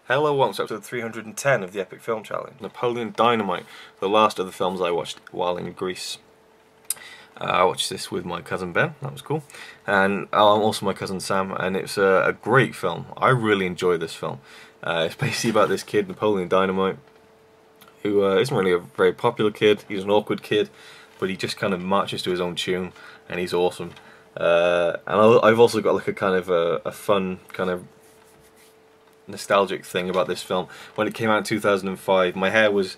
Hello, welcome to episode 310 of the Epic Film Challenge. Napoleon Dynamite, the last of the films I watched while in Greece. I watched this with my cousin Ben, that was cool, and also my cousin Sam, and it's a great film. I really enjoy this film. It's basically about this kid, Napoleon Dynamite, who isn't really a very popular kid. He's an awkward kid, but he just kind of marches to his own tune, and he's awesome. And I've also got like a kind of a fun kind of nostalgic thing about this film. When it came out in 2005, my hair was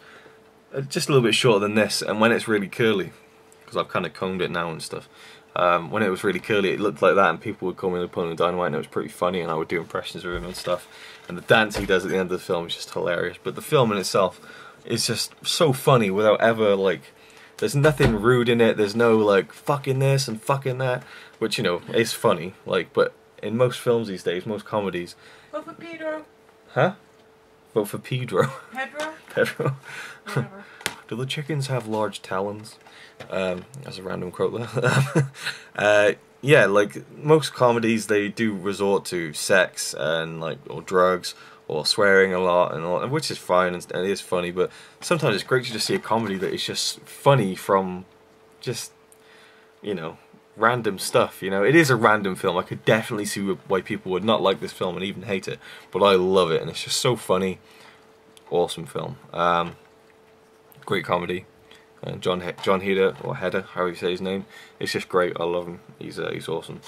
just a little bit shorter than this, and when it's really curly, because I've kind of combed it now and stuff, when it was really curly it looked like that, and people would call me Napoleon Dynamite, and it was pretty funny, and I would do impressions of him and stuff, and the dance he does at the end of the film is just hilarious. But the film in itself is just so funny without ever, like, there's nothing rude in it, there's no like fucking this and fucking that, which, you know, is funny, like, but in most films these days, most comedies. Vote for Pedro. Huh? Vote for Pedro. Pedro? Pedro. Whatever. Do the chickens have large talons? As a random quote there. Yeah, like most comedies, they do resort to sex and like or drugs or swearing a lot and all, which is fine and it is funny. But sometimes it's great to just see a comedy that is just funny from just, you know, random stuff. You know, it is a random film. I could definitely see why people would not like this film and even hate it, but I love it, and it's just so funny. Awesome film. Great comedy. John Heder, or Heder, however you say his name, it's just great. I love him. He's awesome.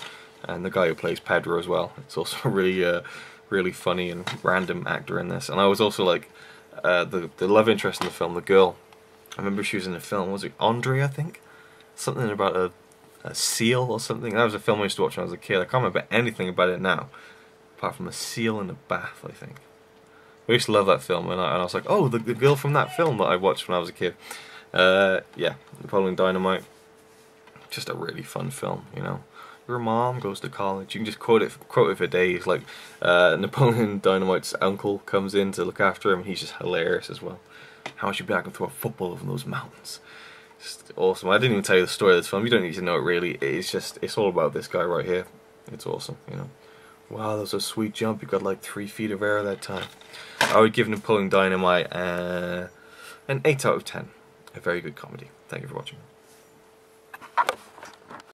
And the guy who plays Pedro as well. It's also a really funny and random actor in this. And I was also like the love interest in the film, the girl. I remember she was in the film. Was it Andre? I think something about a seal or something. That was a film I used to watch when I was a kid. I can't remember anything about it now, apart from a seal in a bath, I think. I used to love that film, and I was like, oh, the girl from that film that I watched when I was a kid. Yeah, Napoleon Dynamite, just a really fun film, you know. Your mom goes to college. You can just quote it for days. Like Napoleon Dynamite's uncle comes in to look after him, and he's just hilarious as well. How much you back and throw a football over those mountains? Just awesome. I didn't even tell you the story of this film. You don't need to know it really. It's all about this guy right here. It's awesome, you know. Wow, that was a sweet jump. You got like 3 feet of air that time. I would give Napoleon Dynamite an 8 out of 10. A very good comedy. Thank you for watching.